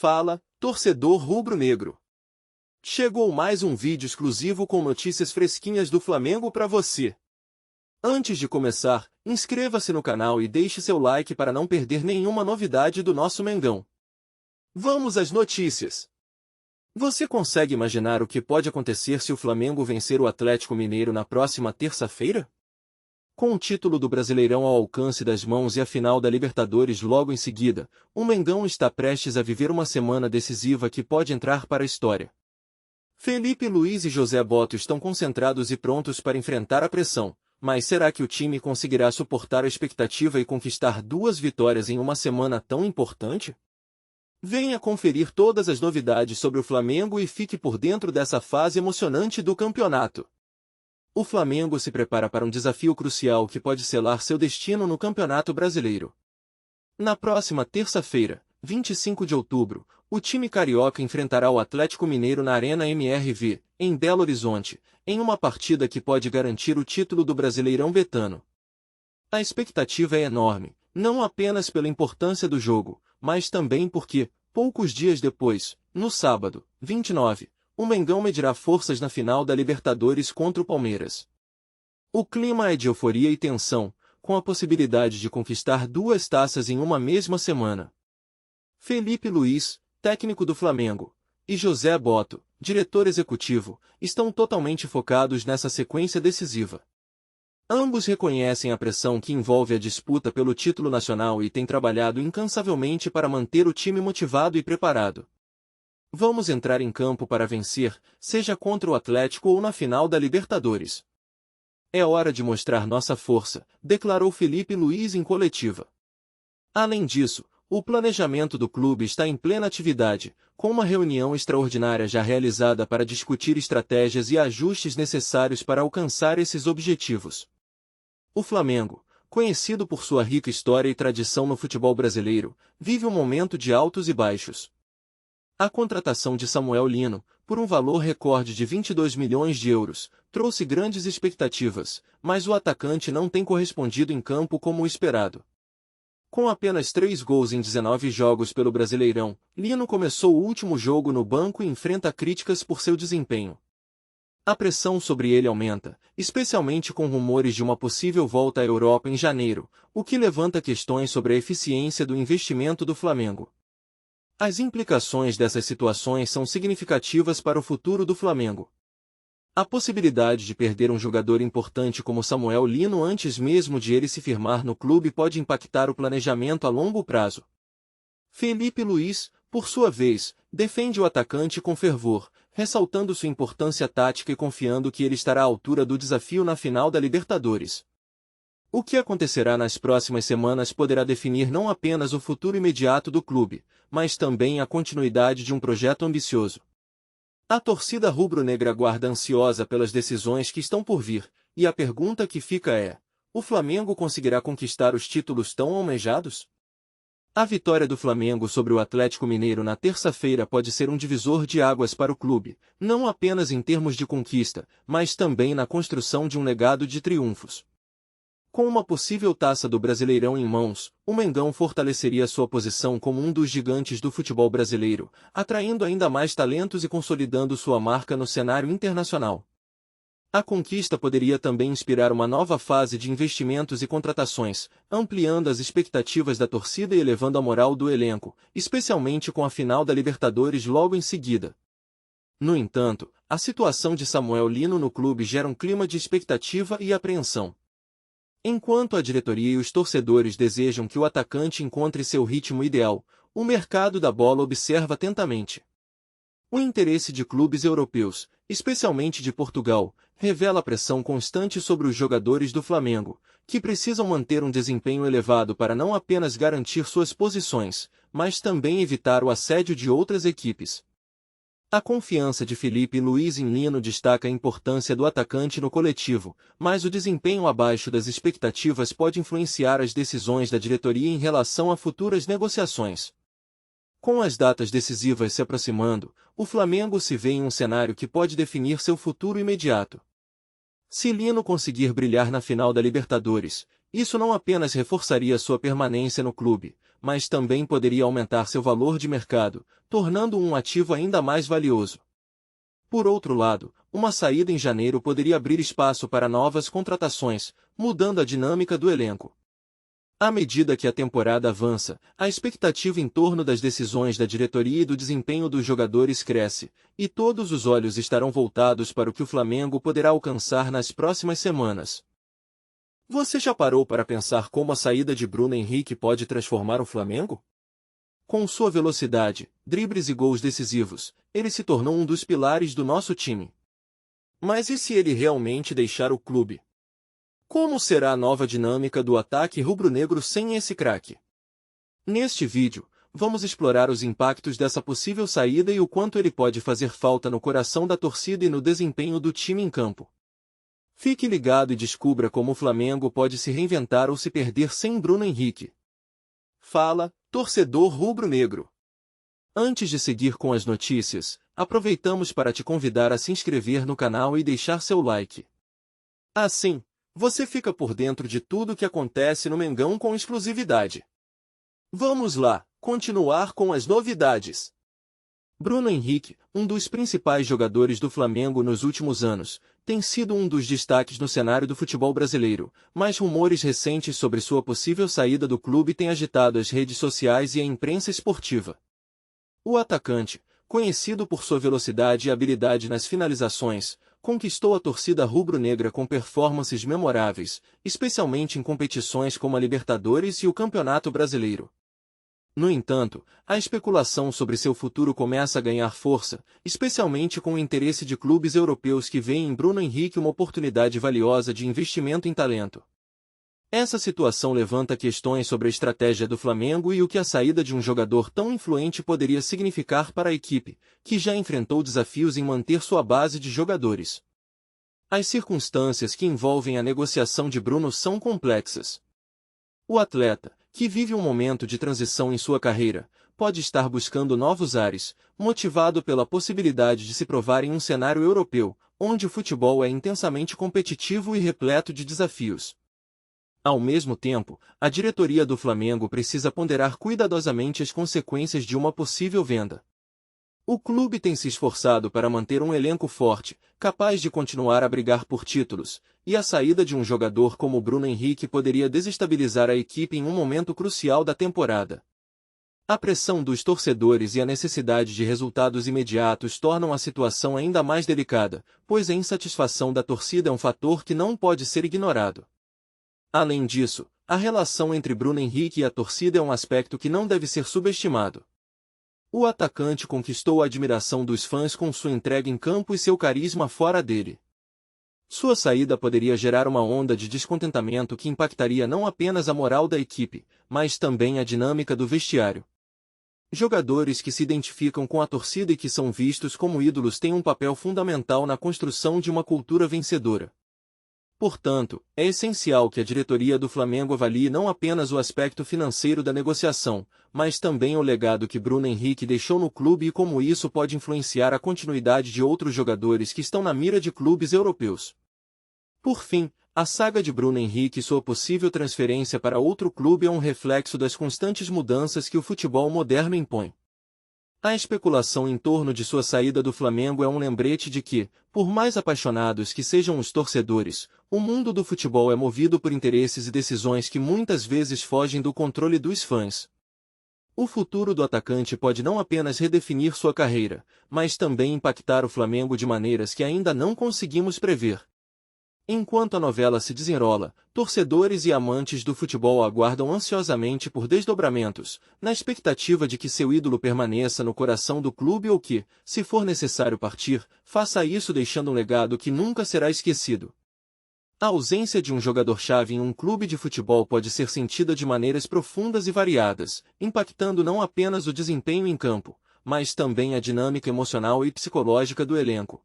Fala, torcedor rubro-negro. Chegou mais um vídeo exclusivo com notícias fresquinhas do Flamengo para você. Antes de começar, inscreva-se no canal e deixe seu like para não perder nenhuma novidade do nosso Mengão. Vamos às notícias. Você consegue imaginar o que pode acontecer se o Flamengo vencer o Atlético Mineiro na próxima terça-feira? Com o título do Brasileirão ao alcance das mãos e a final da Libertadores logo em seguida, o Mengão está prestes a viver uma semana decisiva que pode entrar para a história. Felipe Luiz e José Botto estão concentrados e prontos para enfrentar a pressão, mas será que o time conseguirá suportar a expectativa e conquistar 2 vitórias em uma semana tão importante? Venha conferir todas as novidades sobre o Flamengo e fique por dentro dessa fase emocionante do campeonato. O Flamengo se prepara para um desafio crucial que pode selar seu destino no Campeonato Brasileiro. Na próxima terça-feira, 25 de outubro, o time carioca enfrentará o Atlético Mineiro na Arena MRV, em Belo Horizonte, em uma partida que pode garantir o título do Brasileirão betano. A expectativa é enorme, não apenas pela importância do jogo, mas também porque, poucos dias depois, no sábado, 29, o Mengão medirá forças na final da Libertadores contra o Palmeiras. O clima é de euforia e tensão, com a possibilidade de conquistar 2 taças em uma mesma semana. Felipe Luiz, técnico do Flamengo, e José Botto, diretor executivo, estão totalmente focados nessa sequência decisiva. Ambos reconhecem a pressão que envolve a disputa pelo título nacional e têm trabalhado incansavelmente para manter o time motivado e preparado. Vamos entrar em campo para vencer, seja contra o Atlético ou na final da Libertadores. É hora de mostrar nossa força, declarou Felipe Luiz em coletiva. Além disso, o planejamento do clube está em plena atividade, com uma reunião extraordinária já realizada para discutir estratégias e ajustes necessários para alcançar esses objetivos. O Flamengo, conhecido por sua rica história e tradição no futebol brasileiro, vive um momento de altos e baixos. A contratação de Samuel Lino, por um valor recorde de 22 milhões de euros, trouxe grandes expectativas, mas o atacante não tem correspondido em campo como o esperado. Com apenas 3 gols em 19 jogos pelo Brasileirão, Lino começou o último jogo no banco e enfrenta críticas por seu desempenho. A pressão sobre ele aumenta, especialmente com rumores de uma possível volta à Europa em janeiro, o que levanta questões sobre a eficiência do investimento do Flamengo. As implicações dessas situações são significativas para o futuro do Flamengo. A possibilidade de perder um jogador importante como Samuel Lino antes mesmo de ele se firmar no clube pode impactar o planejamento a longo prazo. Felipe Luiz, por sua vez, defende o atacante com fervor, ressaltando sua importância tática e confiando que ele estará à altura do desafio na final da Libertadores. O que acontecerá nas próximas semanas poderá definir não apenas o futuro imediato do clube, mas também a continuidade de um projeto ambicioso. A torcida rubro-negra aguarda ansiosa pelas decisões que estão por vir, e a pergunta que fica é: o Flamengo conseguirá conquistar os títulos tão almejados? A vitória do Flamengo sobre o Atlético Mineiro na terça-feira pode ser um divisor de águas para o clube, não apenas em termos de conquista, mas também na construção de um legado de triunfos. Com uma possível taça do Brasileirão em mãos, o Mengão fortaleceria sua posição como um dos gigantes do futebol brasileiro, atraindo ainda mais talentos e consolidando sua marca no cenário internacional. A conquista poderia também inspirar uma nova fase de investimentos e contratações, ampliando as expectativas da torcida e elevando a moral do elenco, especialmente com a final da Libertadores logo em seguida. No entanto, a situação de Samuel Lino no clube gera um clima de expectativa e apreensão. Enquanto a diretoria e os torcedores desejam que o atacante encontre seu ritmo ideal, o mercado da bola observa atentamente. O interesse de clubes europeus, especialmente de Portugal, revela a pressão constante sobre os jogadores do Flamengo, que precisam manter um desempenho elevado para não apenas garantir suas posições, mas também evitar o assédio de outras equipes. A confiança de Felipe Luiz em Lino destaca a importância do atacante no coletivo, mas o desempenho abaixo das expectativas pode influenciar as decisões da diretoria em relação a futuras negociações. Com as datas decisivas se aproximando, o Flamengo se vê em um cenário que pode definir seu futuro imediato. Se Lino conseguir brilhar na final da Libertadores, isso não apenas reforçaria sua permanência no clube, mas também poderia aumentar seu valor de mercado, tornando-o um ativo ainda mais valioso. Por outro lado, uma saída em janeiro poderia abrir espaço para novas contratações, mudando a dinâmica do elenco. À medida que a temporada avança, a expectativa em torno das decisões da diretoria e do desempenho dos jogadores cresce, e todos os olhos estarão voltados para o que o Flamengo poderá alcançar nas próximas semanas. Você já parou para pensar como a saída de Bruno Henrique pode transformar o Flamengo? Com sua velocidade, dribles e gols decisivos, ele se tornou um dos pilares do nosso time. Mas e se ele realmente deixar o clube? Como será a nova dinâmica do ataque rubro-negro sem esse craque? Neste vídeo, vamos explorar os impactos dessa possível saída e o quanto ele pode fazer falta no coração da torcida e no desempenho do time em campo. Fique ligado e descubra como o Flamengo pode se reinventar ou se perder sem Bruno Henrique. Fala, torcedor rubro-negro! Antes de seguir com as notícias, aproveitamos para te convidar a se inscrever no canal e deixar seu like. Assim, você fica por dentro de tudo o que acontece no Mengão com exclusividade. Vamos lá, continuar com as novidades. Bruno Henrique, um dos principais jogadores do Flamengo nos últimos anos, tem sido um dos destaques no cenário do futebol brasileiro, mas rumores recentes sobre sua possível saída do clube têm agitado as redes sociais e a imprensa esportiva. O atacante, conhecido por sua velocidade e habilidade nas finalizações, conquistou a torcida rubro-negra com performances memoráveis, especialmente em competições como a Libertadores e o Campeonato Brasileiro. No entanto, a especulação sobre seu futuro começa a ganhar força, especialmente com o interesse de clubes europeus que veem em Bruno Henrique uma oportunidade valiosa de investimento em talento. Essa situação levanta questões sobre a estratégia do Flamengo e o que a saída de um jogador tão influente poderia significar para a equipe, que já enfrentou desafios em manter sua base de jogadores. As circunstâncias que envolvem a negociação de Bruno são complexas. O atleta, que vive um momento de transição em sua carreira, pode estar buscando novos ares, motivado pela possibilidade de se provar em um cenário europeu, onde o futebol é intensamente competitivo e repleto de desafios. Ao mesmo tempo, a diretoria do Flamengo precisa ponderar cuidadosamente as consequências de uma possível venda. O clube tem se esforçado para manter um elenco forte, capaz de continuar a brigar por títulos, e a saída de um jogador como Bruno Henrique poderia desestabilizar a equipe em um momento crucial da temporada. A pressão dos torcedores e a necessidade de resultados imediatos tornam a situação ainda mais delicada, pois a insatisfação da torcida é um fator que não pode ser ignorado. Além disso, a relação entre Bruno Henrique e a torcida é um aspecto que não deve ser subestimado. O atacante conquistou a admiração dos fãs com sua entrega em campo e seu carisma fora dele. Sua saída poderia gerar uma onda de descontentamento que impactaria não apenas a moral da equipe, mas também a dinâmica do vestiário. Jogadores que se identificam com a torcida e que são vistos como ídolos têm um papel fundamental na construção de uma cultura vencedora. Portanto, é essencial que a diretoria do Flamengo avalie não apenas o aspecto financeiro da negociação, mas também o legado que Bruno Henrique deixou no clube e como isso pode influenciar a continuidade de outros jogadores que estão na mira de clubes europeus. Por fim, a saga de Bruno Henrique e sua possível transferência para outro clube é um reflexo das constantes mudanças que o futebol moderno impõe. A especulação em torno de sua saída do Flamengo é um lembrete de que, por mais apaixonados que sejam os torcedores, o mundo do futebol é movido por interesses e decisões que muitas vezes fogem do controle dos fãs. O futuro do atacante pode não apenas redefinir sua carreira, mas também impactar o Flamengo de maneiras que ainda não conseguimos prever. Enquanto a novela se desenrola, torcedores e amantes do futebol aguardam ansiosamente por desdobramentos, na expectativa de que seu ídolo permaneça no coração do clube ou que, se for necessário partir, faça isso deixando um legado que nunca será esquecido. A ausência de um jogador-chave em um clube de futebol pode ser sentida de maneiras profundas e variadas, impactando não apenas o desempenho em campo, mas também a dinâmica emocional e psicológica do elenco.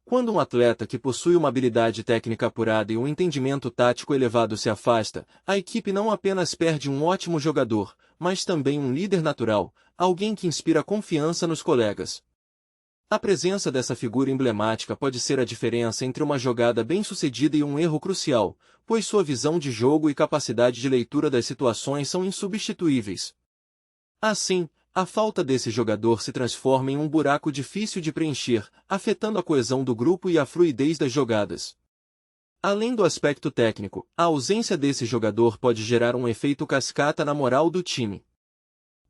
Quando um atleta que possui uma habilidade técnica apurada e um entendimento tático elevado se afasta, a equipe não apenas perde um ótimo jogador, mas também um líder natural, alguém que inspira confiança nos colegas. A presença dessa figura emblemática pode ser a diferença entre uma jogada bem-sucedida e um erro crucial, pois sua visão de jogo e capacidade de leitura das situações são insubstituíveis. Assim, a falta desse jogador se transforma em um buraco difícil de preencher, afetando a coesão do grupo e a fluidez das jogadas. Além do aspecto técnico, a ausência desse jogador pode gerar um efeito cascata na moral do time.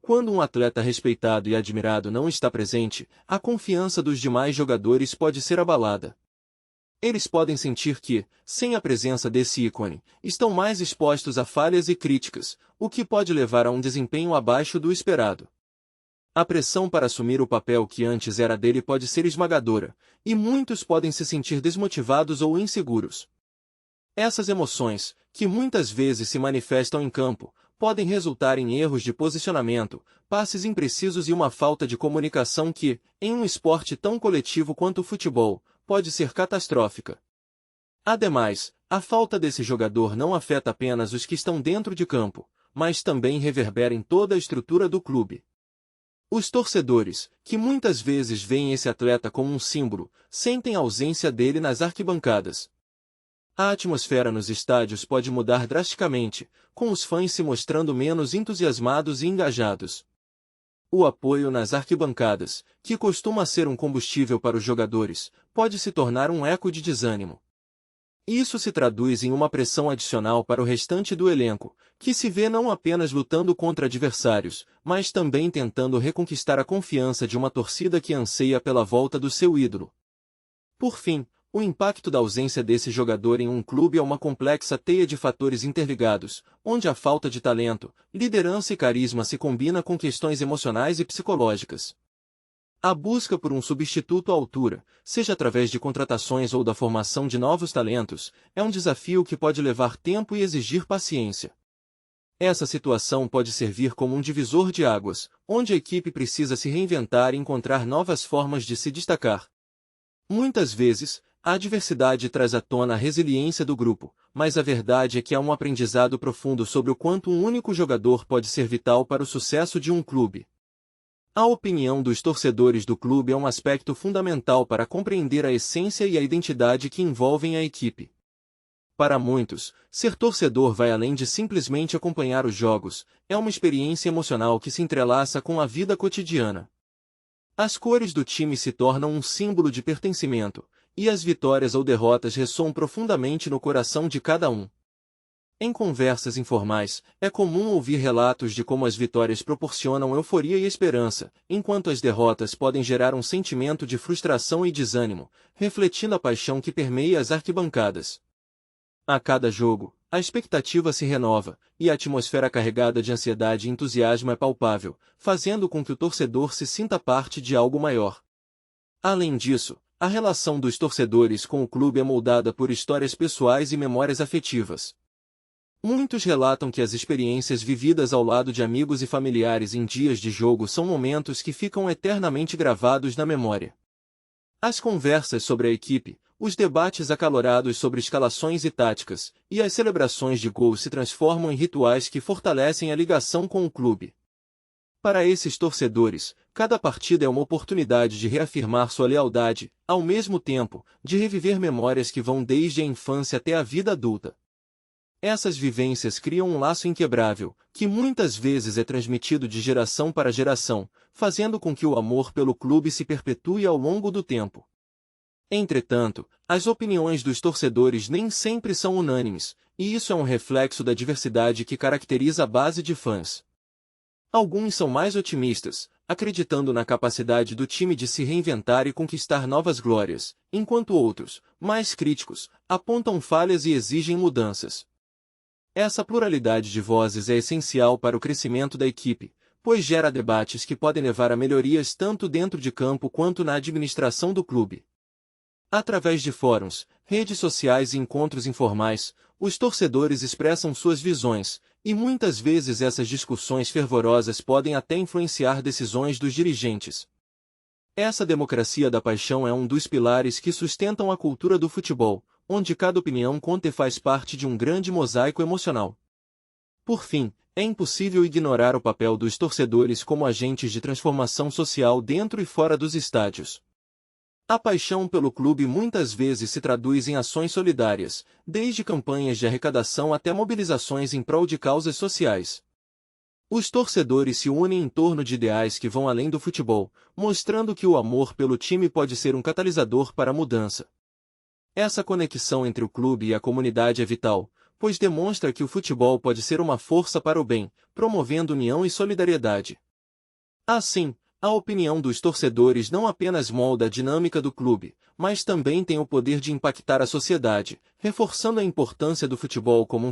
Quando um atleta respeitado e admirado não está presente, a confiança dos demais jogadores pode ser abalada. Eles podem sentir que, sem a presença desse ícone, estão mais expostos a falhas e críticas, o que pode levar a um desempenho abaixo do esperado. A pressão para assumir o papel que antes era dele pode ser esmagadora, e muitos podem se sentir desmotivados ou inseguros. Essas emoções, que muitas vezes se manifestam em campo, podem resultar em erros de posicionamento, passes imprecisos e uma falta de comunicação que, em um esporte tão coletivo quanto o futebol, pode ser catastrófica. Ademais, a falta desse jogador não afeta apenas os que estão dentro de campo, mas também reverbera em toda a estrutura do clube. Os torcedores, que muitas vezes veem esse atleta como um símbolo, sentem a ausência dele nas arquibancadas. A atmosfera nos estádios pode mudar drasticamente, com os fãs se mostrando menos entusiasmados e engajados. O apoio nas arquibancadas, que costuma ser um combustível para os jogadores, pode se tornar um eco de desânimo. Isso se traduz em uma pressão adicional para o restante do elenco, que se vê não apenas lutando contra adversários, mas também tentando reconquistar a confiança de uma torcida que anseia pela volta do seu ídolo. Por fim, o impacto da ausência desse jogador em um clube é uma complexa teia de fatores interligados, onde a falta de talento, liderança e carisma se combina com questões emocionais e psicológicas. A busca por um substituto à altura, seja através de contratações ou da formação de novos talentos, é um desafio que pode levar tempo e exigir paciência. Essa situação pode servir como um divisor de águas, onde a equipe precisa se reinventar e encontrar novas formas de se destacar. Muitas vezes, a adversidade traz à tona a resiliência do grupo, mas a verdade é que há um aprendizado profundo sobre o quanto um único jogador pode ser vital para o sucesso de um clube. A opinião dos torcedores do clube é um aspecto fundamental para compreender a essência e a identidade que envolvem a equipe. Para muitos, ser torcedor vai além de simplesmente acompanhar os jogos, é uma experiência emocional que se entrelaça com a vida cotidiana. As cores do time se tornam um símbolo de pertencimento, e as vitórias ou derrotas ressoam profundamente no coração de cada um. Em conversas informais, é comum ouvir relatos de como as vitórias proporcionam euforia e esperança, enquanto as derrotas podem gerar um sentimento de frustração e desânimo, refletindo a paixão que permeia as arquibancadas. A cada jogo, a expectativa se renova, e a atmosfera carregada de ansiedade e entusiasmo é palpável, fazendo com que o torcedor se sinta parte de algo maior. Além disso, a relação dos torcedores com o clube é moldada por histórias pessoais e memórias afetivas. Muitos relatam que as experiências vividas ao lado de amigos e familiares em dias de jogo são momentos que ficam eternamente gravados na memória. As conversas sobre a equipe, os debates acalorados sobre escalações e táticas, e as celebrações de gols se transformam em rituais que fortalecem a ligação com o clube. Para esses torcedores, cada partida é uma oportunidade de reafirmar sua lealdade, ao mesmo tempo, de reviver memórias que vão desde a infância até a vida adulta. Essas vivências criam um laço inquebrável, que muitas vezes é transmitido de geração para geração, fazendo com que o amor pelo clube se perpetue ao longo do tempo. Entretanto, as opiniões dos torcedores nem sempre são unânimes, e isso é um reflexo da diversidade que caracteriza a base de fãs. Alguns são mais otimistas, acreditando na capacidade do time de se reinventar e conquistar novas glórias, enquanto outros, mais críticos, apontam falhas e exigem mudanças. Essa pluralidade de vozes é essencial para o crescimento da equipe, pois gera debates que podem levar a melhorias tanto dentro de campo quanto na administração do clube. Através de fóruns, redes sociais e encontros informais, os torcedores expressam suas visões, e muitas vezes essas discussões fervorosas podem até influenciar decisões dos dirigentes. Essa democracia da paixão é um dos pilares que sustentam a cultura do futebol, onde cada opinião conta e faz parte de um grande mosaico emocional. Por fim, é impossível ignorar o papel dos torcedores como agentes de transformação social dentro e fora dos estádios. A paixão pelo clube muitas vezes se traduz em ações solidárias, desde campanhas de arrecadação até mobilizações em prol de causas sociais. Os torcedores se unem em torno de ideais que vão além do futebol, mostrando que o amor pelo time pode ser um catalisador para a mudança. Essa conexão entre o clube e a comunidade é vital, pois demonstra que o futebol pode ser uma força para o bem, promovendo união e solidariedade. Assim, a opinião dos torcedores não apenas molda a dinâmica do clube, mas também tem o poder de impactar a sociedade, reforçando a importância do futebol como um